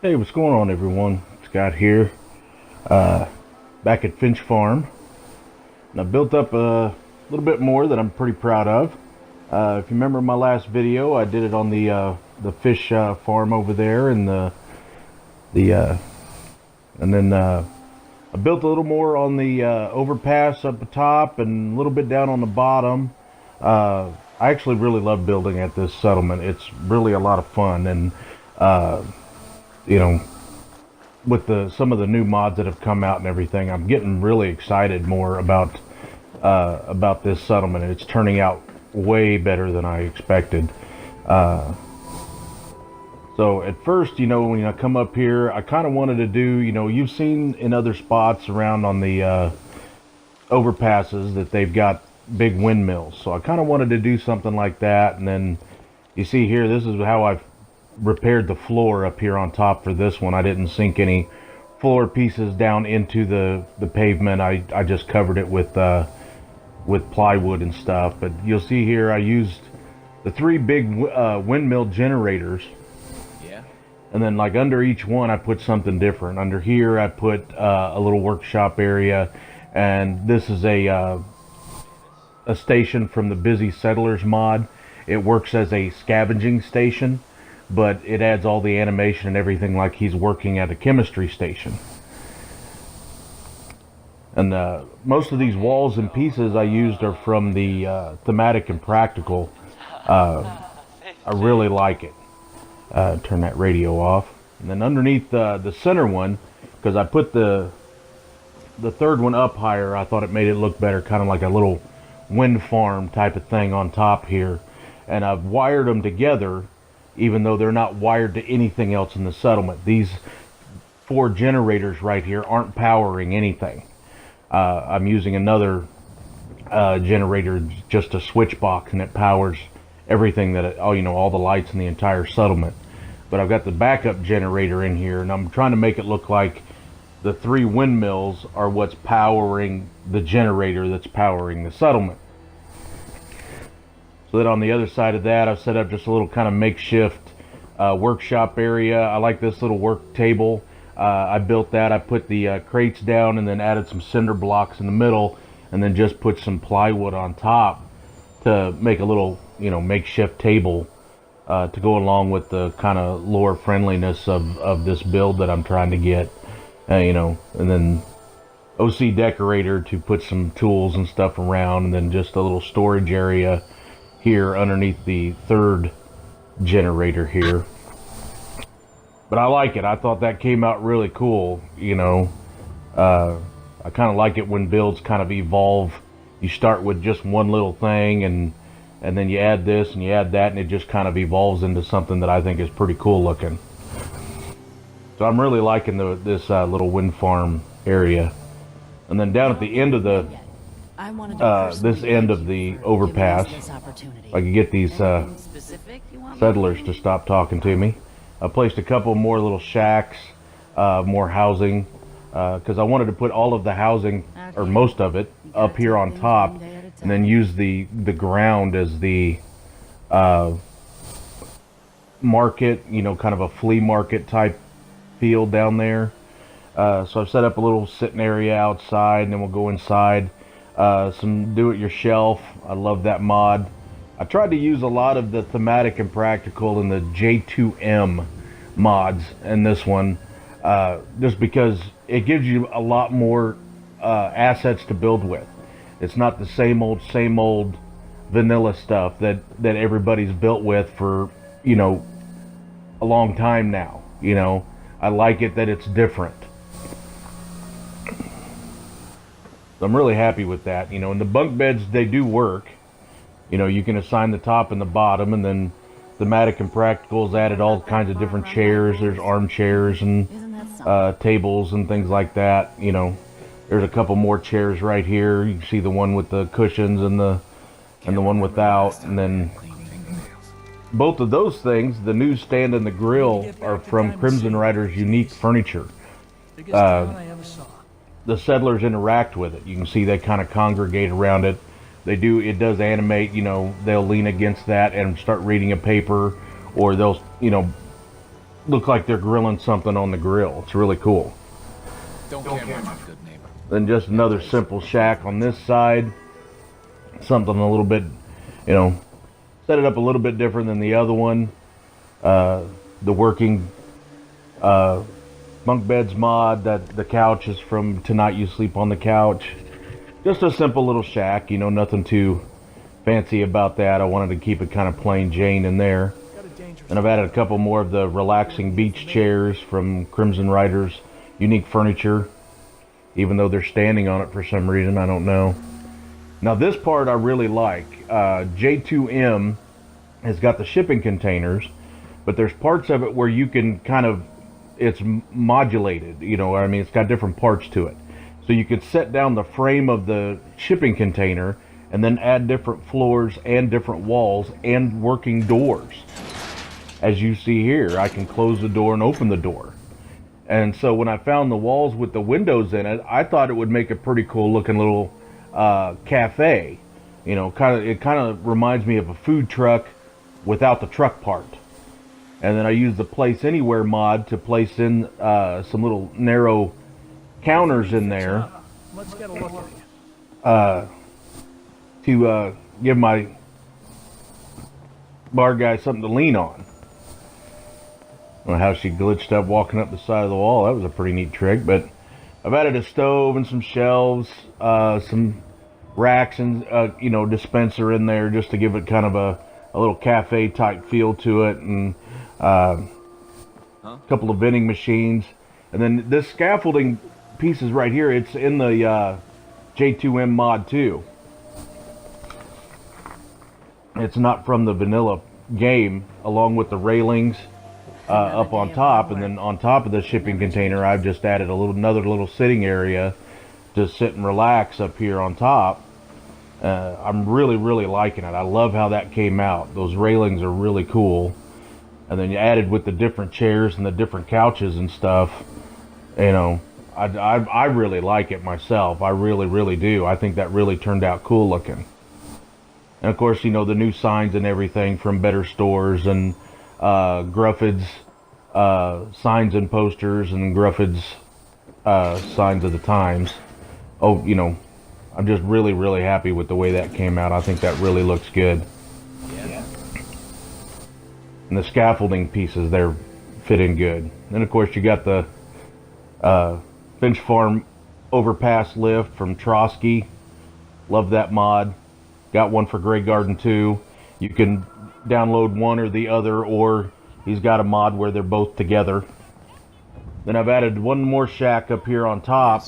Hey, what's going on, everyone? Scott here, back at Finch Farm, and I built up a little bit more that I'm pretty proud of. If you remember my last video, I did it on the fish farm over there, and the and then I built a little more on the overpass up the top and a little bit down on the bottom. I actually really love building at this settlement. It's really a lot of fun, and uh, you know, with the some of the new mods that have come out and everything, I'm getting really excited more about this settlement. It's turning out way better than I expected. Uh, so at first, when I come up here, I kind of wanted to do, you've seen in other spots around on the overpasses that they've got big windmills. So I kind of wanted to do something like that. And then you see here, this is how I've repaired the floor up here on top for this one. I didn't sink any floor pieces down into the pavement. I just covered it with plywood and stuff. But you'll see here I used the three big windmill generators. Yeah. And then like under each one I put something different. Under here I put a little workshop area, and this is a station from the Busy Settlers mod. It works as a scavenging station, but it adds all the animation and everything like he's working at a chemistry station. And most of these walls and pieces I used are from the thematic and practical. I really like it. Turn that radio off. And then underneath the center one, because I put the third one up higher, I thought it made it look better, kind of like a little wind farm type of thing on top here. And I've wired them together, even though they're not wired to anything else in the settlement. These four generators right here aren't powering anything. I'm using another generator, just a switch box, and it powers everything all the lights in the entire settlement. But I've got the backup generator in here, and I'm trying to make it look like the three windmills are what's powering the generator that's powering the settlement. So that on the other side of that, I've set up just a little kind of makeshift workshop area. I like this little work table. I built that. I put the crates down and then added some cinder blocks in the middle, and then just put some plywood on top to make a little, makeshift table to go along with the kind of lore friendliness of this build that I'm trying to get. And then OC decorator to put some tools and stuff around, and then just a little storage area here underneath the third generator here. But I like it. I thought that came out really cool. I kind of like it when builds kind of evolve. You start with just one little thing, and then you add this and you add that, and it just kind of evolves into something that I think is pretty cool looking. So I'm really liking this little wind farm area. And then down at the end of this end of the overpass, if I could get these settlers to stop talking to me. I placed a couple more little shacks, more housing, because I wanted to put all of the housing, or most of it, up here on top, and then use the ground as the market, kind of a flea market type field down there. So I've set up a little sitting area outside, and then we'll go inside. Some do-it-yourself. I love that mod. I tried to use a lot of the thematic and practical and the J2M mods in this one, just because it gives you a lot more assets to build with. It's not the same old vanilla stuff that everybody's built with for a long time now. I like it that it's different. So I'm really happy with that. And the bunk beds, they do work. You can assign the top and the bottom, and then thematic and practicals added all kinds of different chairs. There's armchairs and tables and things like that. There's a couple more chairs right here. You can see the one with the cushions and the one without. And then both of those things, the newsstand and the grill, are from Crimson Rider's unique furniture. The settlers interact with it. You can see they kind of congregate around it. It does animate, they'll lean against that and start reading a paper, or they'll, look like they're grilling something on the grill. It's really cool. Don't care much, good neighbor. Then just another simple shack on this side. Something a little bit, you know, set it up a little bit different than the other one. The working bunk beds mod, that the couch is from Tonight You Sleep on the Couch. Just a simple little shack, you know, nothing too fancy about that. I wanted to keep it kind of plain Jane in there. And I've added a couple more of the relaxing beach chairs from Crimson Rider's Unique Furniture, even though they're standing on it for some reason, I don't know. Now this part I really like. J2M has got the shipping containers, but there's parts of it where you can kind of, it's modulated, you know, I mean, it's got different parts to it. So you could set down the frame of the shipping container and then add different floors and different walls and working doors. As you see here, I can close the door and open the door. And so when I found the walls with the windows in it, I thought it would make a pretty cool looking little cafe. You know, it kind of reminds me of a food truck without the truck part. And then I used the Place Anywhere mod to place in some little narrow counters in there. Let's get a look at it. To give my bar guy something to lean on. I don't know how she glitched up walking up the side of the wall. That was a pretty neat trick. But I've added a stove and some shelves, some racks and you know, dispenser in there just to give it kind of a little cafe type feel to it, and a couple of vending machines. And then this scaffolding pieces right here, it's in the J2M mod too. It's not from the vanilla game, along with the railings up on top, and then on top of the shipping container I've just added another little sitting area to sit and relax up here on top. I'm really liking it. I love how that came out. Those railings are really cool, and then you added with the different chairs and the different couches and stuff, you know, I really like it myself. I really do. I think that really turned out cool looking. And of course, you know, the new signs and everything from Better Stores and Grufford's signs and posters, and Grufford's signs of the times. Oh, you know, I'm just really happy with the way that came out. I think that really looks good. Yeah. And the scaffolding pieces there fit in good. Then of course you got the Finch Farm overpass lift from Trotsky. Love that mod. Got one for Grey Garden too. You can download one or the other, or he's got a mod where they're both together. Then I've added one more shack up here on top.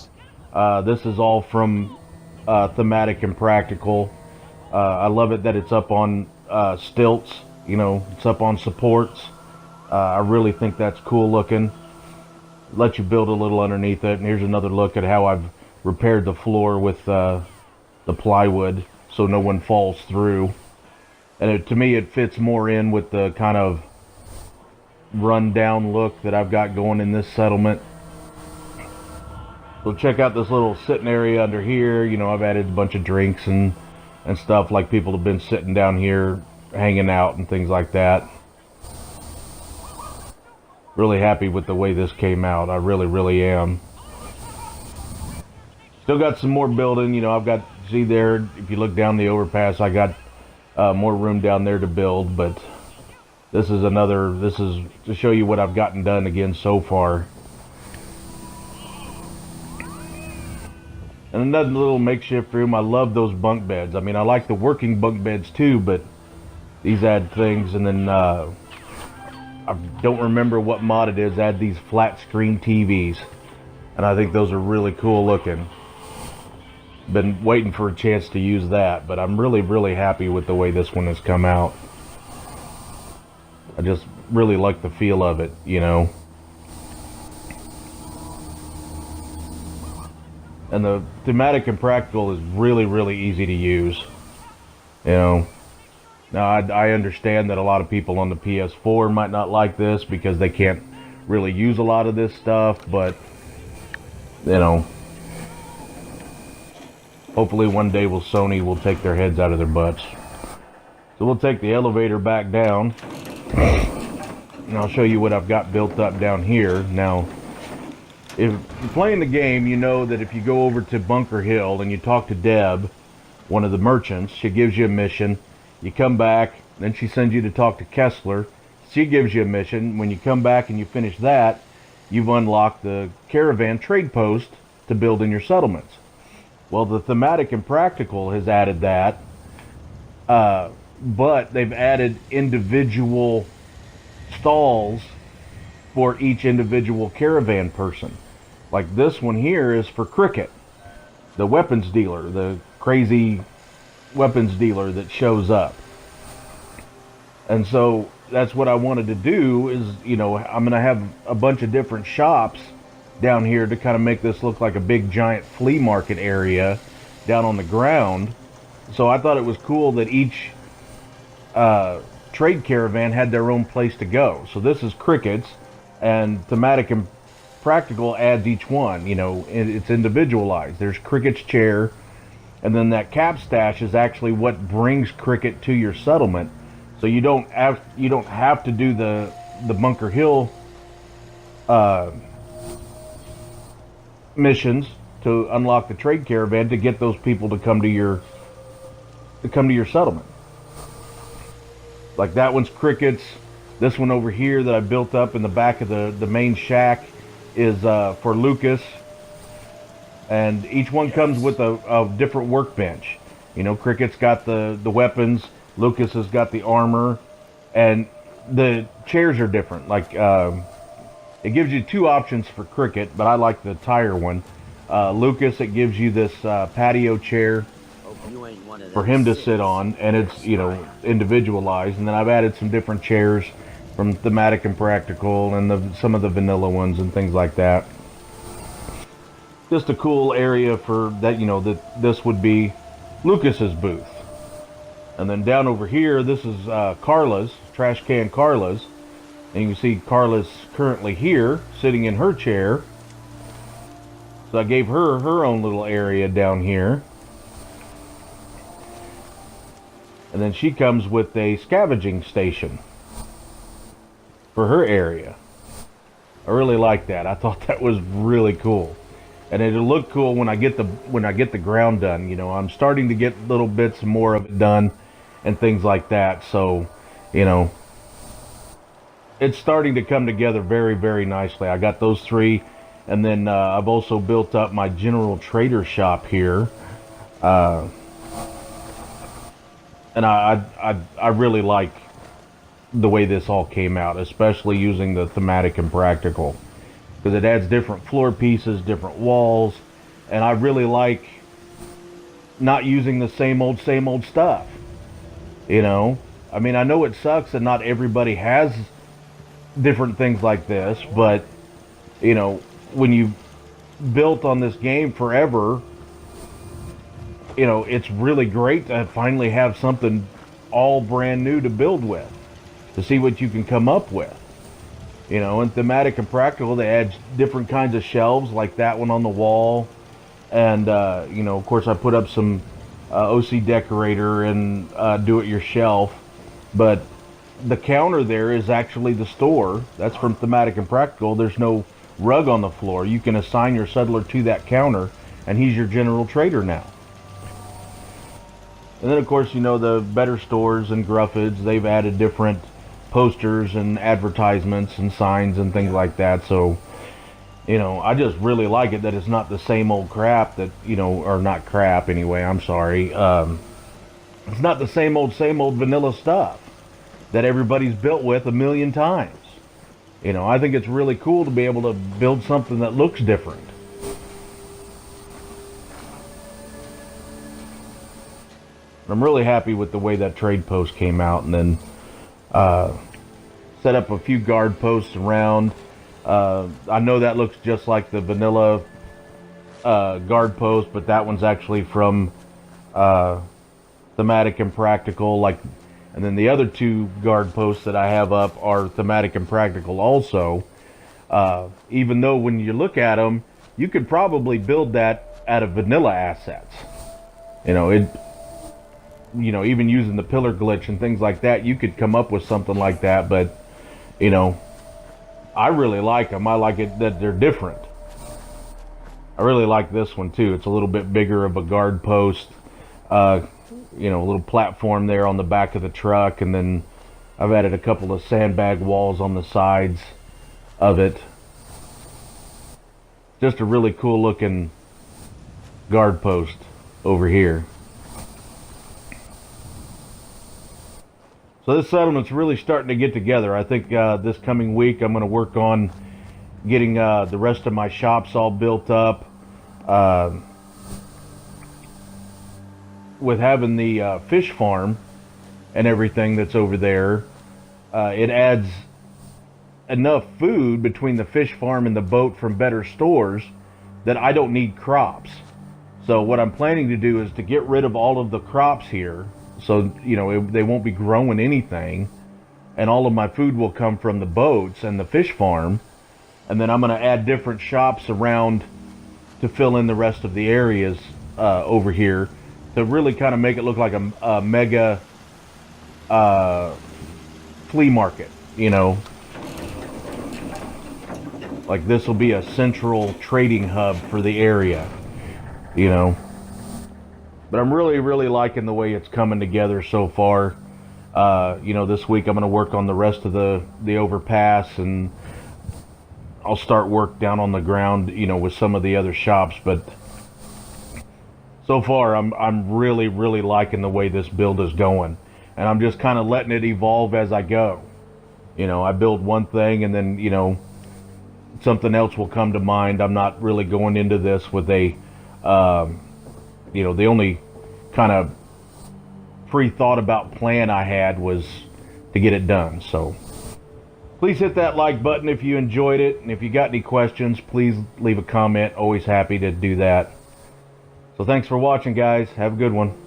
This is all from Thematic and Practical. I love it that it's up on stilts, you know, it's up on supports. I really think that's cool looking. Let you build a little underneath it. And here's another look at how I've repaired the floor with the plywood so no one falls through. And to me, it fits more in with the kind of run-down look that I've got going in this settlement. So check out this little sitting area under here. You know, I've added a bunch of drinks and stuff, like people have been sitting down here hanging out and things like that. Really happy with the way this came out. I really am. Still got some more building. You know, I've got, see there, if you look down the overpass, I got more room down there to build, but this is to show you what I've gotten done again so far. And another little makeshift room. I love those bunk beds. I mean, I like the working bunk beds too, but these add things. And then I don't remember what mod it is. Add these flat screen TVs, and I think those are really cool looking. Been waiting for a chance to use that, but I'm really happy with the way this one has come out. I just really like the feel of it, you know. And the Thematic and Practical is really easy to use, you know. Now I understand that a lot of people on the PS4 might not like this because they can't really use a lot of this stuff, but you know, hopefully one day Sony will take their heads out of their butts. So we'll take the elevator back down. and I'll show you what I've got built up down here. Now, if you're playing the game, you know that if you go over to Bunker Hill and you talk to Deb, one of the merchants, she gives you a mission. You come back, then she sends you to talk to Kessler. She gives you a mission. When you come back and you finish that, you've unlocked the caravan trade post to build in your settlements. Well, the thematic and practical has added that, but they've added individual stalls for each individual caravan person. Like this one here is for Cricket, the weapons dealer, the crazy weapons dealer that shows up. And so that's what I wanted to do is, you know, I'm going to have a bunch of different shops down here to kind of make this look like a big giant flea market area down on the ground. So I thought it was cool that each trade caravan had their own place to go. So this is Cricket's, and thematic and practical adds each one. You know, it's individualized. There's Cricket's chair, and then that cap stash is actually what brings Cricket to your settlement. So you don't have to do the Bunker Hill missions to unlock the trade caravan to get those people to come to your settlement. Like that one's Cricket's. This one over here that I built up in the back of the main shack is for Lucas. And each one comes with a different workbench. You know, Cricket's got the weapons, Lucas has got the armor, and the chairs are different. Like, it gives you two options for Cricket, but I like the tire one. Lucas, it gives you this patio chair for him to sit on, and it's, you know, individualized. And then I've added some different chairs from thematic and practical, and some of the vanilla ones and things like that. Just a cool area for that, you know, that this would be Lucas's booth. And then down over here, this is Carla's, Trash Can Carla's. And you can see Carla's currently here, sitting in her chair. So I gave her her own little area down here. And then she comes with a scavenging station for her area. I really like that. I thought that was really cool. And it'll look cool when I get the ground done. You know, I'm starting to get little bits more of it done and things like that. So, you know, it's starting to come together very, very nicely. I got those three, and then I've also built up my general trader shop here. And I really like the way this all came out, especially using the thematic and practical, because it adds different floor pieces, different walls, and I really like not using the same old stuff. You know, I mean, I know it sucks that not everybody has different things like this, but you know, when you built on this game forever, you know, it's really great to finally have something all brand new to build with, to see what you can come up with. You know, and thematic and practical, they add different kinds of shelves, like that one on the wall. And, you know, of course, I put up some OC decorator and do-it-yourself. But the counter there is actually the store. That's from thematic and practical. There's no rug on the floor. You can assign your settler to that counter, and he's your general trader now. And then, of course, you know, the better stores and Gruffids, they've added different posters and advertisements and signs and things like that. So, you know, I just really like it that it's not the same old crap that, you know, or not crap anyway, I'm sorry. It's not the same old vanilla stuff that everybody's built with a million times. You know, I think it's really cool to be able to build something that looks different. I'm really happy with the way that trade post came out, and then set up a few guard posts around. I know that looks just like the vanilla guard post, but that one's actually from thematic and practical. Like, and then the other two guard posts that I have up are thematic and practical also. Even though when you look at them, you could probably build that out of vanilla assets. You know, even using the pillar glitch and things like that, you could come up with something like that. But, You know, I really like them. I like it that they're different. I really like this one too. It's a little bit bigger of a guard post. You know, a little platform there on the back of the truck, and then I've added a couple of sandbag walls on the sides of it. Just a really cool looking guard post over here. So this settlement's really starting to get together. I think this coming week I'm going to work on getting the rest of my shops all built up. With having the fish farm and everything that's over there, it adds enough food between the fish farm and the boat from better stores that I don't need crops. So what I'm planning to do is to get rid of all of the crops here, so you know they won't be growing anything, and all of my food will come from the boats and the fish farm. And then I'm going to add different shops around to fill in the rest of the areas over here to really kind of make it look like a mega flea market, you know. Like this will be a central trading hub for the area, you know. But I'm really liking the way it's coming together so far. You know, this week I'm going to work on the rest of the overpass, and I'll start work down on the ground, you know, with some of the other shops. But so far I'm really liking the way this build is going, and I'm just kind of letting it evolve as I go. You know, I build one thing and then, you know, something else will come to mind. I'm not really going into this with a you know, the only kind of pre-thought about plan I had was to get it done. So please hit that like button if you enjoyed it, and if you got any questions, please leave a comment. Always happy to do that. So thanks for watching, guys. Have a good one.